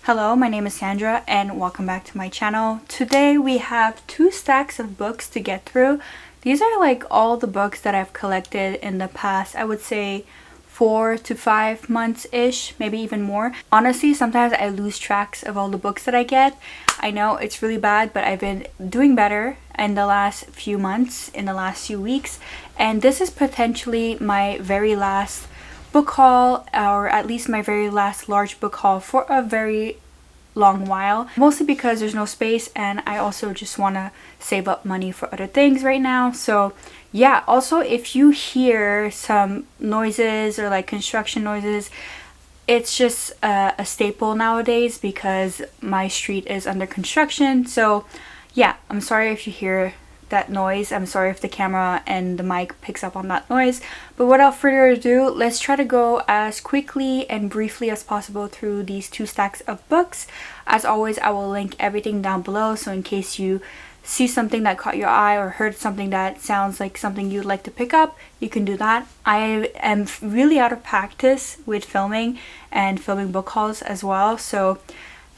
Hello, my name is Sandra and welcome back to my channel. Today we have 2 stacks of books to get through. These are like all the books that I've collected in the past, I would say 4 to 5 months-ish, maybe even more. Honestly, sometimes I lose tracks of all the books that I get. I know it's really bad, but I've been doing better in the last few months, in the last few weeks. And this is potentially my very last book haul, or at least my very last large book haul for a very long while, mostly because there's no space and I also just want to save up money for other things right now. So yeah, also if you hear some noises or like construction noises, it's just a staple nowadays because my street is under construction. So yeah, I'm sorry if you hear that noise. I'm sorry if the camera and the mic picks up on that noise, but without further ado, let's try to go as quickly and briefly as possible through these 2 stacks of books. As always, I will link everything down below, so in case you see something that caught your eye or heard something that sounds like something you'd like to pick up, you can do that. I am really out of practice with filming and filming book hauls as well, so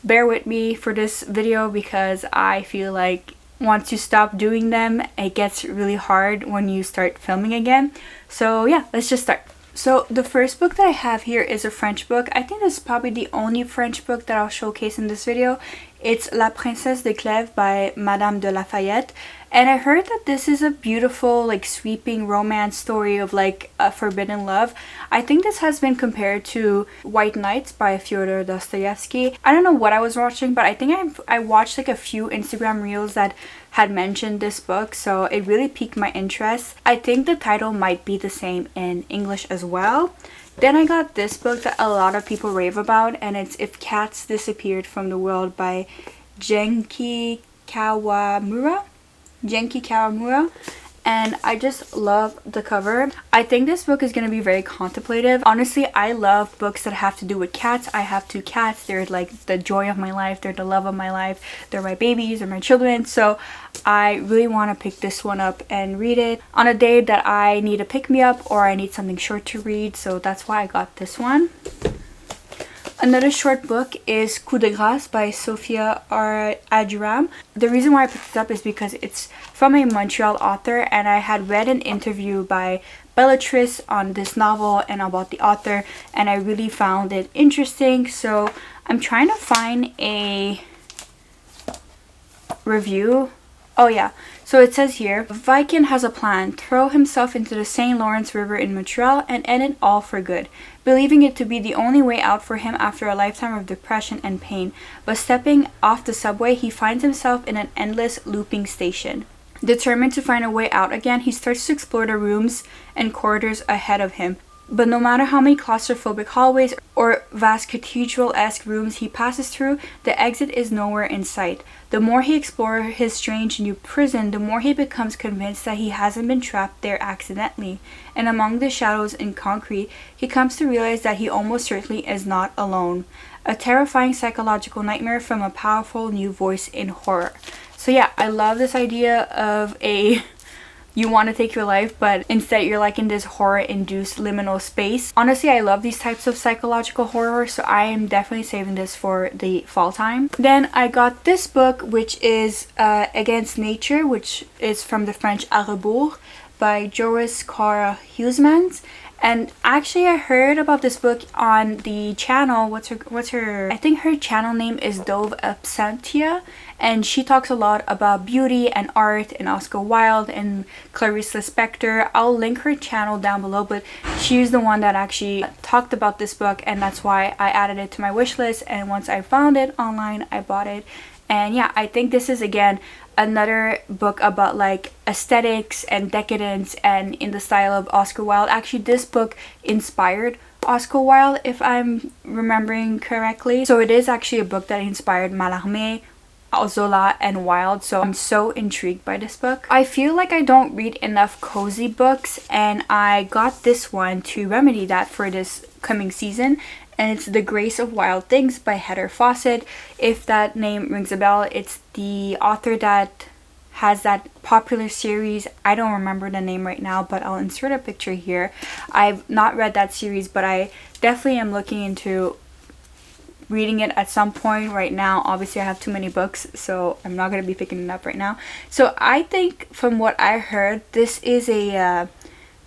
bear with me for this video because I feel like once you stop doing them, it gets really hard when you start filming again. So yeah, let's just start. So the first book that I have here is a French book. I think this is probably the only French book that I'll showcase in this video. It's La Princesse de Clèves by Madame de Lafayette. And I heard that this is a beautiful, like, sweeping romance story of like a forbidden love. I think this has been compared to White Nights by Fyodor Dostoevsky. I don't know what I was watching, but I think I watched like a few Instagram reels that had mentioned this book, so it really piqued my interest. I think the title might be the same in English as well. Then I got this book that a lot of people rave about, and it's If Cats Disappeared from the World by Genki Kawamura. And I just love the cover. I think this book is going to be very contemplative. Honestly, I love books that have to do with cats. I have 2 cats. They're like the joy of my life. They're the love of my life. They're my babies. They're my children. So I really want to pick this one up and read it on a day that I need a pick-me-up or I need something short to read. So that's why I got this one. Another short book is Coup de Grâce by Sophia Adjuram. The reason why I picked it up is because it's from a Montreal author, and I had read an interview by Bellatrix on this novel and about the author, and I really found it interesting. So I'm trying to find a review. Oh yeah, so it says here, Viking has a plan, throw himself into the St. Lawrence River in Montreal and end it all for good, believing it to be the only way out for him after a lifetime of depression and pain. But stepping off the subway, he finds himself in an endless looping station. Determined to find a way out again, he starts to explore the rooms and corridors ahead of him. But no matter how many claustrophobic hallways or vast cathedral-esque rooms he passes through, the exit is nowhere in sight. The more he explores his strange new prison, the more he becomes convinced that he hasn't been trapped there accidentally. And among the shadows and concrete, he comes to realize that he almost certainly is not alone. A terrifying psychological nightmare from a powerful new voice in horror. So yeah, I love this idea of you want to take your life, but instead you're like in this horror-induced liminal space. Honestly, I love these types of psychological horror, so I am definitely saving this for the fall time. Then I got this book, which is Against Nature, which is from the French A Rebours by Joris Cora Huysmans. And actually, I heard about this book on the channel. What's her? I think her channel name is Dove Absentia, and she talks a lot about beauty and art and Oscar Wilde and Clarice Lispector. I'll link her channel down below, but she's the one that actually talked about this book, and that's why I added it to my wish list. And once I found it online, I bought it. And yeah, I think this is again another book about like aesthetics and decadence and in the style of Oscar Wilde. Actually, this book inspired Oscar Wilde, if I'm remembering correctly. So it is actually a book that inspired Mallarmé, Zola, and Wilde. So I'm so intrigued by this book. I feel like I don't read enough cozy books, and I got this one to remedy that for this coming season. And it's The Grace of Wild Things by Heather Fawcett. If that name rings a bell, it's the author that has that popular series. I don't remember the name right now, but I'll insert a picture here. I've not read that series, but I definitely am looking into reading it at some point. Right now, obviously I have too many books, so I'm not going to be picking it up right now. So I think from what I heard, this is a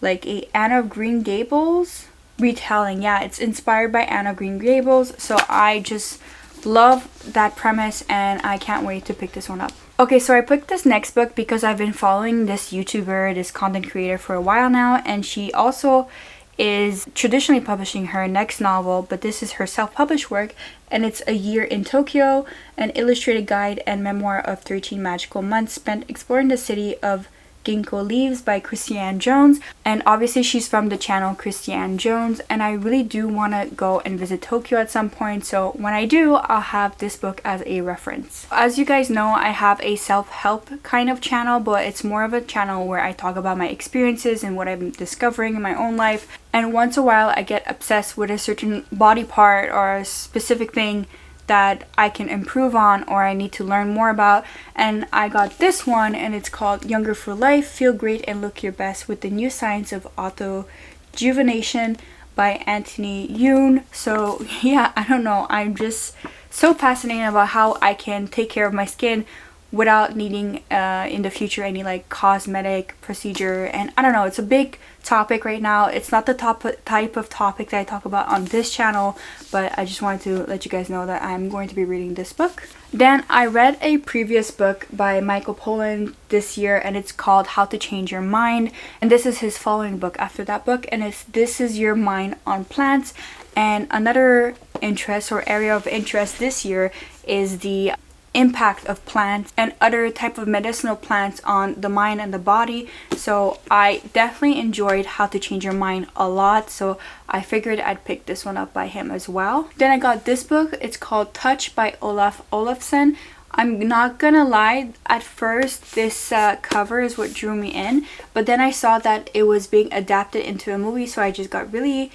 like a Anne of Green Gables retelling. Yeah, it's inspired by Anne of Green Gables, so I just love that premise and I can't wait to pick this one up. Okay, so I picked this next book because I've been following this YouTuber, this content creator for a while now, and she also is traditionally publishing her next novel, but this is her self-published work, and it's A Year in Tokyo, an illustrated guide and memoir of 13 magical months spent exploring the city of Ginkgo Leaves by Christiane Jones. And obviously she's from the channel Christiane Jones, and I really do want to go and visit Tokyo at some point, so when I do, I'll have this book as a reference. As you guys know, I have a self-help kind of channel, but it's more of a channel where I talk about my experiences and what I'm discovering in my own life, and once in a while I get obsessed with a certain body part or a specific thing that I can improve on or I need to learn more about, and I got this one, and it's called Younger for Life, Feel Great and Look Your Best with the New Science of Autojuvenation by Anthony Yoon. So yeah, I don't know, I'm just so fascinated about how I can take care of my skin without needing in the future any like cosmetic procedure. And I don't know, it's a big topic right now. It's not the type of topic that I talk about on this channel, but I just wanted to let you guys know that I'm going to be reading this book. Then I read a previous book by Michael Pollan this year, and it's called How to Change Your Mind, and this is his following book after that book, and it's This Is Your Mind on Plants. And another interest or area of interest this year is the impact of plants and other type of medicinal plants on the mind and the body. So I definitely enjoyed How to Change Your Mind a lot, so I figured I'd pick this one up by him as well. Then I got this book. It's called Touch by Olaf Olafsson. I'm not gonna lie, at first this cover is what drew me in, but then I saw that it was being adapted into a movie, so I just got really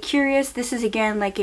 curious. This is again like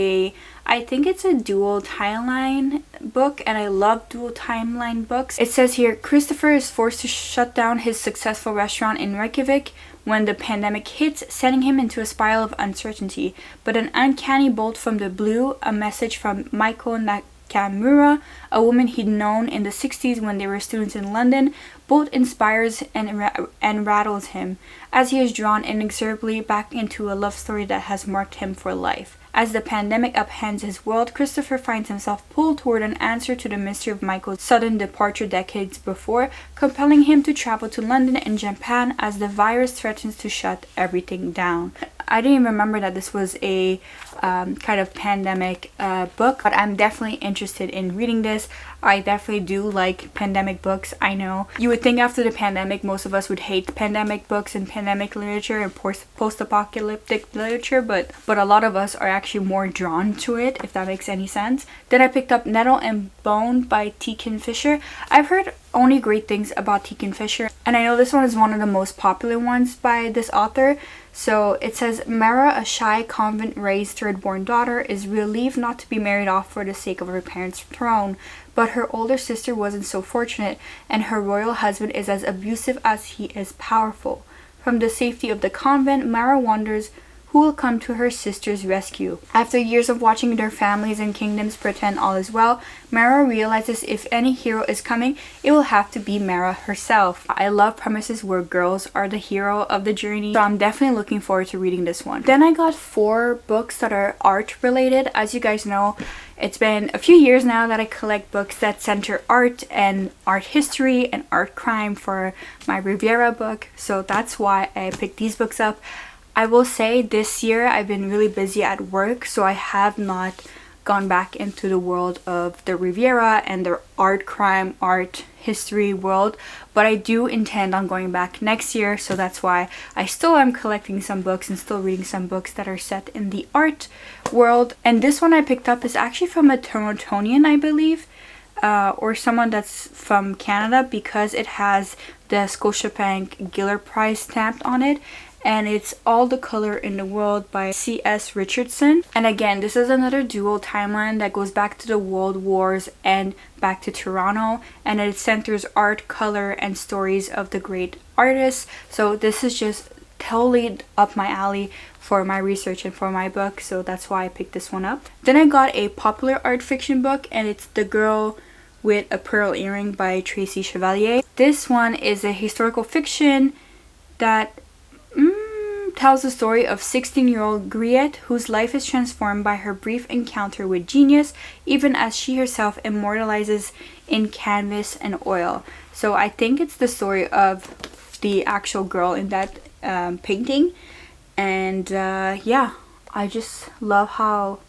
I think it's a dual timeline book, and I love dual timeline books. It says here, Christopher is forced to shut down his successful restaurant in Reykjavik when the pandemic hits, sending him into a spiral of uncertainty. But an uncanny bolt from the blue, a message from Maiko Nakamura, a woman he'd known in the 60s when they were students in London, both inspires and rattles him, as he is drawn inexorably back into a love story that has marked him for life. As the pandemic upends his world, Christopher finds himself pulled toward an answer to the mystery of Michael's sudden departure decades before, compelling him to travel to London and Japan as the virus threatens to shut everything down. I didn't even remember that this was a kind of pandemic book, but I'm definitely interested in reading this. I definitely do like pandemic books. I know you would think after the pandemic most of us would hate pandemic books and pandemic literature and post-apocalyptic literature, but a lot of us are actually more drawn to it, if that makes any sense. Then I picked up Nettle and Bone by T. Fisher. I've heard only great things about T. Fisher, and I know this one is one of the most popular ones by this author. So it says, Mara, a shy convent-raised third-born daughter, is relieved not to be married off for the sake of her parents' throne, but her older sister wasn't so fortunate, and her royal husband is as abusive as he is powerful. From the safety of the convent, Mara wonders who will come to her sister's rescue. After years of watching their families and kingdoms pretend all is well, Mara realizes if any hero is coming, it will have to be Mara herself. I love premises where girls are the hero of the journey, so I'm definitely looking forward to reading this one. Then I got 4 books that are art related. As you guys know, it's been a few years now that I collect books that center art and art history and art crime for my Riviera book, so that's why I picked these books up. I will say this year I've been really busy at work, so I have not gone back into the world of the Riviera and the art crime, art history world, but I do intend on going back next year, so that's why I still am collecting some books and still reading some books that are set in the art world. And this one I picked up is actually from a Torontonian, I believe, or someone that's from Canada, because it has the Scotiabank Giller Prize stamped on it. And it's All the Color in the World by C.S. Richardson. And again, this is another dual timeline that goes back to the World Wars and back to Toronto, and it centers art, color, and stories of the great artists. So this is just totally up my alley for my research and for my book, so that's why I picked this one up. Then I got a popular art fiction book, and it's The Girl with a Pearl Earring by Tracy Chevalier. This one is a historical fiction that tells the story of 16-year-old Griette, whose life is transformed by her brief encounter with genius, even as she herself immortalizes in canvas and oil. So I think it's the story of the actual girl in that painting. And yeah, I just love how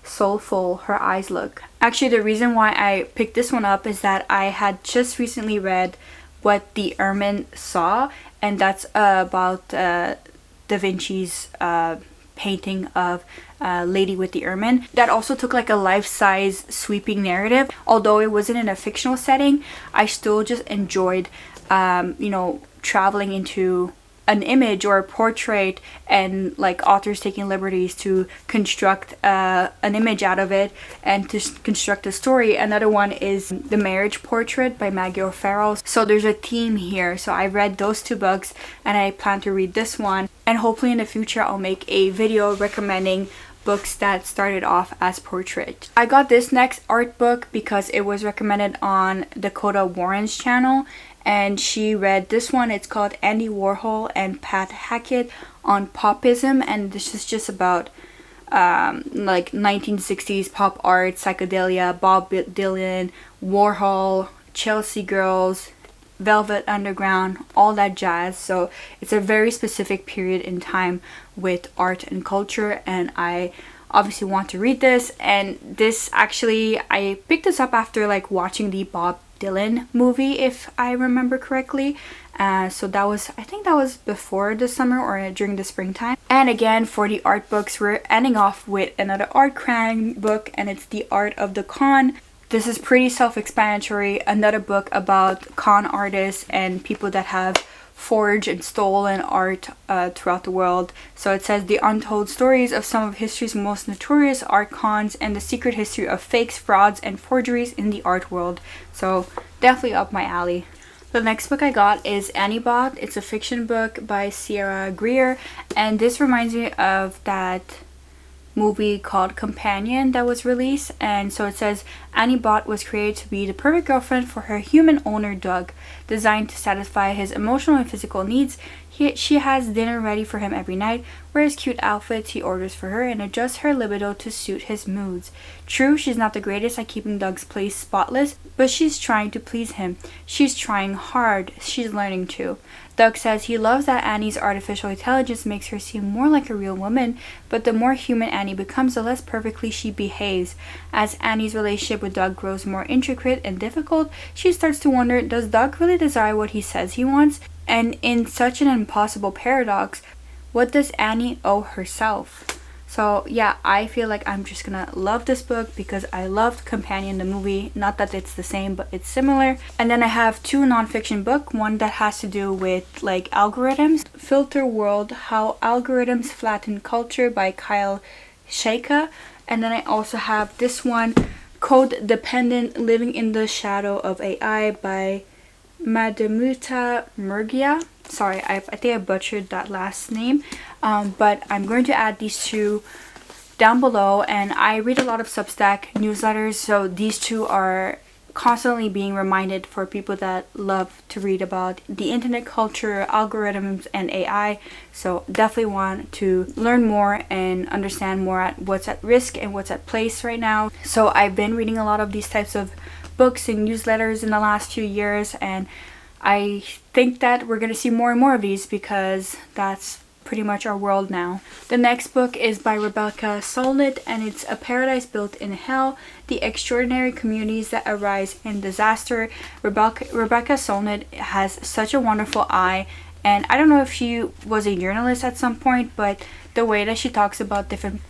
soulful her eyes look. Actually, the reason why I picked this one up is that I had just recently read What the Ermine Saw, and that's about Da Vinci's painting of Lady with the Ermine. That also took like a life-size sweeping narrative. Although it wasn't in a fictional setting, I still just enjoyed traveling into an image or a portrait, and like authors taking liberties to construct an image out of it and to construct a story. Another one is The Marriage Portrait by Maggie O'Farrell. So there's a theme here. So I read those two books, and I plan to read this one, and hopefully in the future I'll make a video recommending books that started off as portrait. I got this next art book because it was recommended on Dakota Warren's channel, and she read this one. It's called Andy Warhol and Pat Hackett on Popism, and this is just about like 1960s pop art, psychedelia, Bob Dylan, Warhol, Chelsea Girls, Velvet Underground, all that jazz. So it's a very specific period in time with art and culture, and I obviously want to read this. And this actually, I picked this up after like watching the Bob Dylan movie, if I remember correctly. So that was, I think that was before the summer or during the springtime. And again, for the art books, we're ending off with another art crime book, and it's The Art of the Con. This is pretty self-explanatory. Another book about con artists and people that have forged and stolen art throughout the world. So it says the untold stories of some of history's most notorious art cons and the secret history of fakes, frauds, and forgeries in the art world. So definitely up my alley. The next book I got is Annie Bot. It's a fiction book by Sierra Greer, and this reminds me of that movie called Companion that was released. And so it says Annie Bot was created to be the perfect girlfriend for her human owner Doug. Designed to satisfy his emotional and physical needs, she has dinner ready for him every night, wears cute outfits he orders for her, and adjusts her libido to suit his moods. True, she's not the greatest at keeping Doug's place spotless, but she's trying to please him. She's trying hard. She's learning to. Doug says he loves that Annie's artificial intelligence makes her seem more like a real woman, but the more human Annie becomes, the less perfectly she behaves. As Annie's relationship with Doug grows more intricate and difficult, she starts to wonder, does Doug really desire what he says he wants? And in such an impossible paradox, what does Annie owe herself? So yeah, I feel like I'm just gonna love this book because I loved Companion, the movie. Not that it's the same, but it's similar. And then I have two nonfiction books. One that has to do with like algorithms. Filter World, How Algorithms Flatten Culture by Kyle Sheikha. And then I also have this one, Code Dependent, Living in the Shadow of AI by Madhamuta Murgia. Sorry, I think I butchered that last name, but I'm going to add these two down below. And I read a lot of Substack newsletters, so these two are constantly being reminded for people that love to read about the internet culture, algorithms, and AI. So definitely want to learn more and understand more at what's at risk and what's at place right now. So I've been reading a lot of these types of books and newsletters in the last few years, and I think that we're going to see more and more of these because that's pretty much our world now. The next book is by Rebecca Solnit, and it's A Paradise Built in Hell, The Extraordinary Communities That Arise in Disaster. Rebecca Solnit has such a wonderful eye, and I don't know if she was a journalist at some point, but the way that she talks about different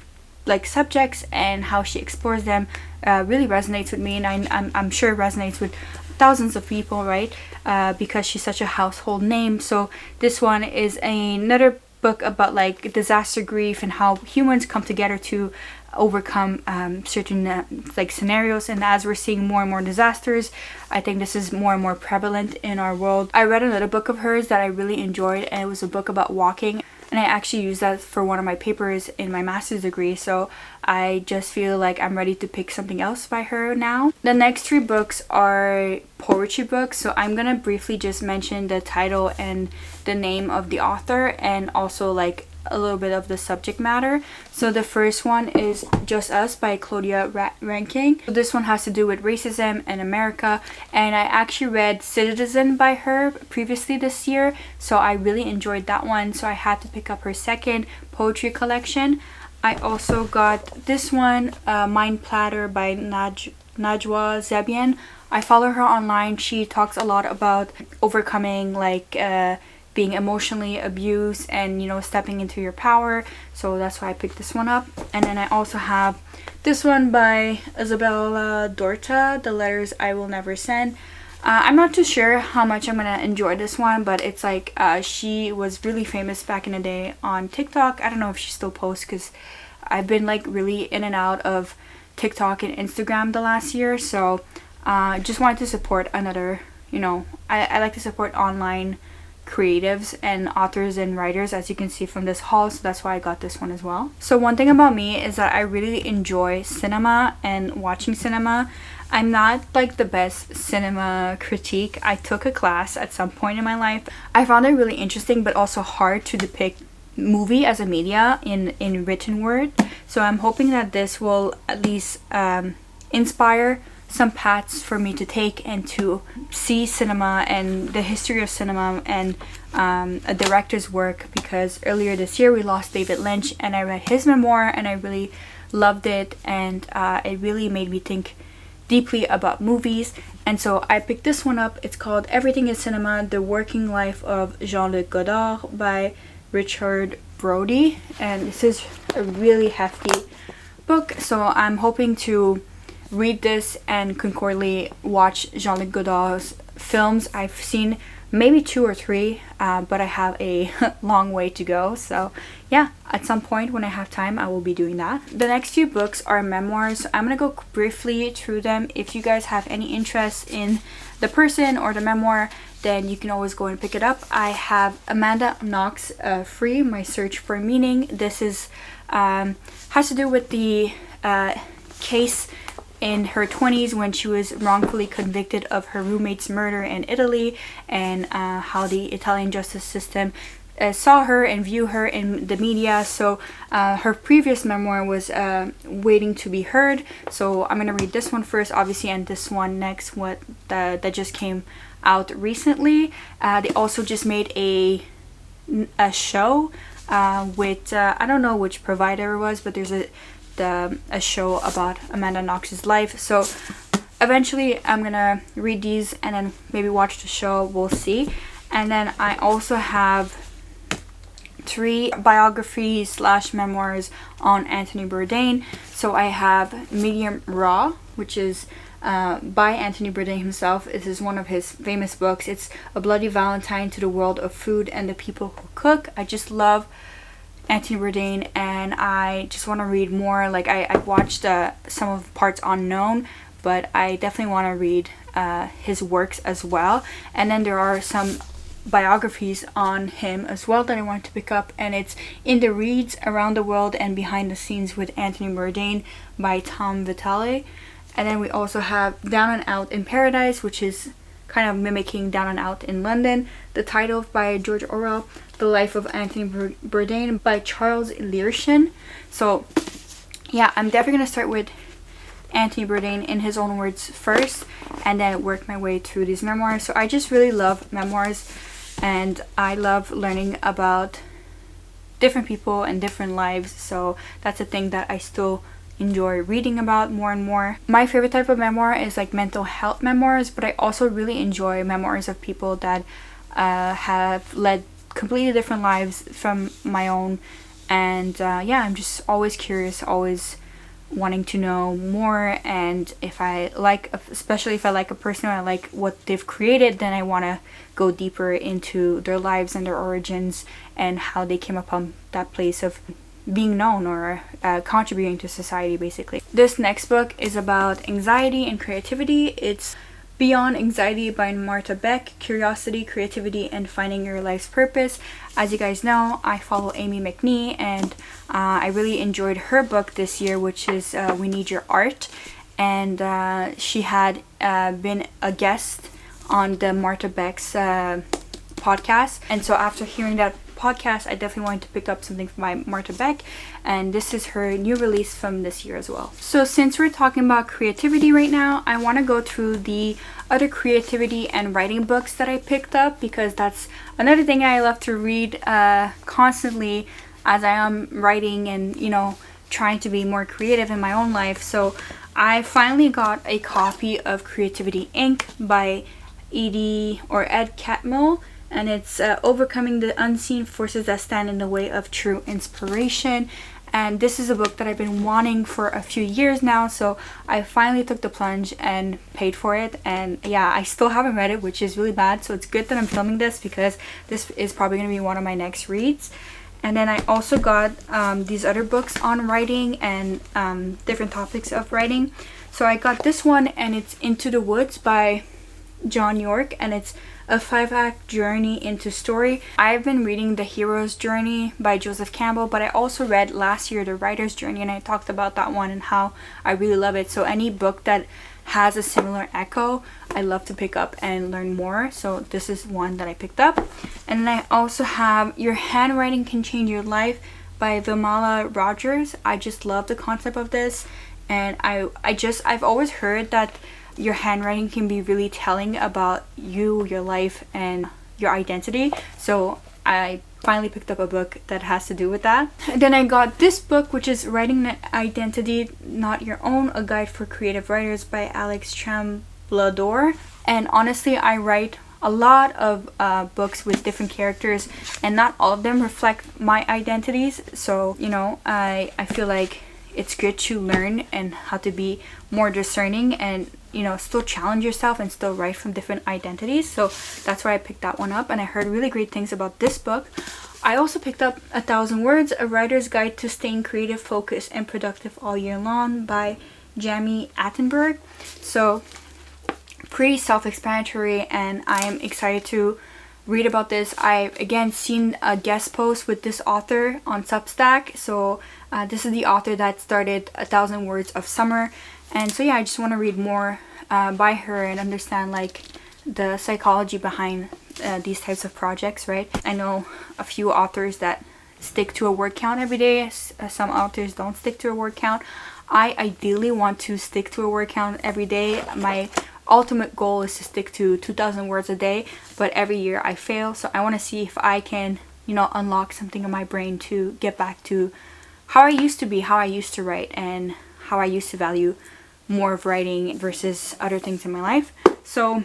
like subjects and how she explores them really resonates with me, and I'm sure it resonates with thousands of people, right? Because she's such a household name. So this one is another book about like disaster grief and how humans come together to overcome certain like scenarios. And as we're seeing more and more disasters, I think this is more and more prevalent in our world. I read another book of hers that I really enjoyed, and it was a book about walking. and I actually used that for one of my papers in my master's degree, so I just feel like I'm ready to pick something else by her now. The next 3 books are poetry books, so I'm gonna briefly just mention the title and the name of the author, and also like a little bit of the subject matter. So the first one is Just Us by Claudia Rankine. So this one has to do with racism in America, and I actually read Citizen by her previously this year, so I really enjoyed that one, so I had to pick up her second poetry collection. I also got this one, Mind Platter by Najwa Zebian. I follow her online. She talks a lot about overcoming like being emotionally abused and, you know, stepping into your power, so that's why I picked this one up. And then I also have this one by Isabella Dorta, The Letters I Will Never Send. I'm not too sure how much I'm gonna enjoy this one, but it's like she was really famous back in the day on TikTok. I don't know if she still posts, because I've been like really in and out of TikTok and Instagram the last year, so just wanted to support another, you know, I like to support online creatives and authors and writers, as you can see from this haul, so that's why I got this one as well. So one thing about me is that I really enjoy cinema and watching cinema. I'm not like the best cinema critique. I took a class at some point in my life. I found it really interesting, but also hard to depict movie as a media in written word, so I'm hoping that this will at least inspire some paths for me to take and to see cinema and the history of cinema and a director's work, because earlier this year we lost David Lynch, and I read his memoir and I really loved it, and it really made me think deeply about movies, and so I picked this one up. It's called Everything is Cinema: The Working Life of Jean-Luc Godard by Richard Brody, and this is a really hefty book, so I'm hoping to read this and concurrently watch Jean-Luc Godard's films. I've seen maybe 2 or 3, but I have a long way to go, so yeah, at some point when I have time I will be doing that. The next few books are memoirs, so I'm gonna go briefly through them. If you guys have any interest in the person or the memoir, then you can always go and pick it up. I have Amanda Knox, Free, My Search for Meaning. This is has to do with the case in her 20s when she was wrongfully convicted of her roommate's murder in Italy, and how the Italian justice system saw her and view her in the media. So her previous memoir was Waiting to Be Heard, so I'm gonna read this one first obviously, and this one next, that just came out recently. They also just made a show with I don't know which provider it was, but there's a show about Amanda Knox's life, so eventually I'm gonna read these and then maybe watch the show, we'll see. And then I also have 3 biographies / memoirs on Anthony Bourdain. So I have Medium Raw, which is by Anthony Bourdain himself. This is one of his famous books. It's a bloody Valentine to the world of food and the people who cook. I just love Anthony Bourdain, and I just want to read more. Like I watched some of the parts unknown, but I definitely want to read his works as well. And then there are some biographies on him as well that I want to pick up, and it's In the Reads, Around the World and Behind the Scenes with Anthony Bourdain by Tom Vitale. And then we also have Down and Out in Paradise, which is kind of mimicking Down and Out in London. The Title by George Orwell. The Life of Anthony Bourdain by Charles Learshin. So yeah, I'm definitely going to start with Anthony Bourdain in his own words first, and then work my way through these memoirs. So I just really love memoirs, and I love learning about different people and different lives, so that's a thing that I still enjoy reading about more and more. My favorite type of memoir is like mental health memoirs, but I also really enjoy memoirs of people that have led completely different lives from my own, and yeah, I'm just always curious, always wanting to know more. And if I like, especially if I like a person or I like what they've created, then I want to go deeper into their lives and their origins and how they came upon that place of being known or contributing to society, basically. This next book is about anxiety and creativity. It's Beyond Anxiety by Marta Beck, Curiosity, Creativity, and Finding Your Life's Purpose. As you guys know, I follow Amy McNee, and I really enjoyed her book this year, which is We Need Your Art. And she had been a guest on the Marta Beck's podcast. And so after hearing that podcast, I definitely wanted to pick up something by Marta Beck, and this is her new release from this year as well. So since we're talking about creativity right now, I want to go through the other creativity and writing books that I picked up, because that's another thing I love to read constantly as I am writing and, you know, trying to be more creative in my own life. So I finally got a copy of Creativity Inc. by Ed Catmull, and it's Overcoming the Unseen Forces That Stand in the Way of True Inspiration. And this is a book that I've been wanting for a few years now, so I finally took the plunge and paid for it. And yeah, I still haven't read it, which is really bad, so it's good that I'm filming this, because this is probably going to be one of my next reads. And then I also got these other books on writing and different topics of writing. So I got this one, and it's Into the Woods by John York, and it's a 5-act journey into story. I've been reading The Hero's Journey by Joseph Campbell, but I also read last year The Writer's Journey, and I talked about that one and how I really love it. So any book that has a similar echo, I love to pick up and learn more. So this is one that I picked up. And then I also have Your Handwriting Can Change Your Life by Vimala Rogers. I just love the concept of this, and I've always heard that your handwriting can be really telling about you, your life, and your identity. So I finally picked up a book that has to do with that. And then I got this book, which is Writing an Identity Not Your Own, A Guide for Creative Writers by Alex Tremblador. And honestly, I write a lot of books with different characters, and not all of them reflect my identities. So, you know, I feel like it's good to learn and how to be more discerning and, you know, still challenge yourself and still write from different identities. So that's why I picked that one up, and I heard really great things about this book. I also picked up 1,000 Words, A Writer's Guide to Staying Creative, Focused, and Productive All Year Long by Jamie Attenberg. So pretty self-explanatory, and I am excited to read about this. I've again seen a guest post with this author on Substack. So this is the author that started 1,000 Words of Summer. And so yeah, I just want to read more by her and understand like the psychology behind these types of projects, right? I know a few authors that stick to a word count every day. Some authors don't stick to a word count. I ideally want to stick to a word count every day. My ultimate goal is to stick to 2,000 words a day, but every year I fail. So I want to see if I can, you know, unlock something in my brain to get back to how I used to be, how I used to write, and how I used to value more of writing versus other things in my life. So,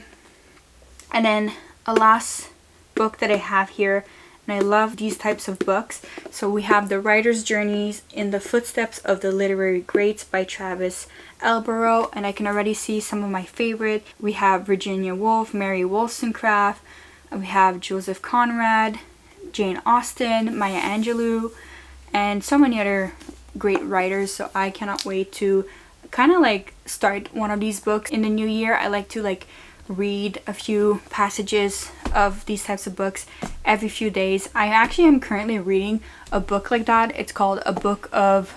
and then a last book that I have here, and I love these types of books. So we have The Writer's Journeys in the Footsteps of the Literary Greats by Travis Elborough, and I can already see some of my favorite. We have Virginia Woolf, Mary Wollstonecraft, we have Joseph Conrad, Jane Austen, Maya Angelou, and so many other great writers. So I cannot wait to kind of like start one of these books in the new year. I like to like read a few passages of these types of books every few days. I actually am currently reading a book like that. It's called A Book of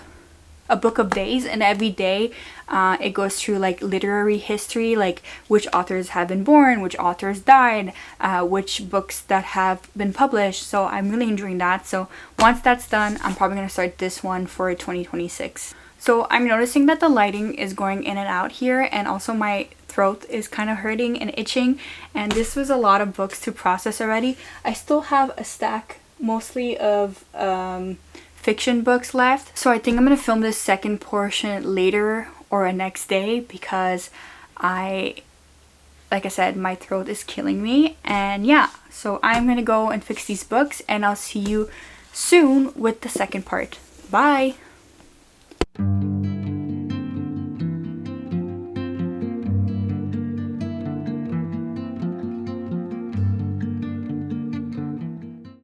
Days, and every day it goes through like literary history, like which authors have been born, which authors died, which books that have been published. So I'm really enjoying that. So once that's done, I'm probably going to start this one for 2026. So I'm noticing that the lighting is going in and out here, and also my throat is kind of hurting and itching, and this was a lot of books to process already. I still have a stack mostly of fiction books left, so I think I'm gonna film this second portion later or a next day, because like I said, my throat is killing me. And yeah, so I'm gonna go and fix these books, and I'll see you soon with the second part. Bye.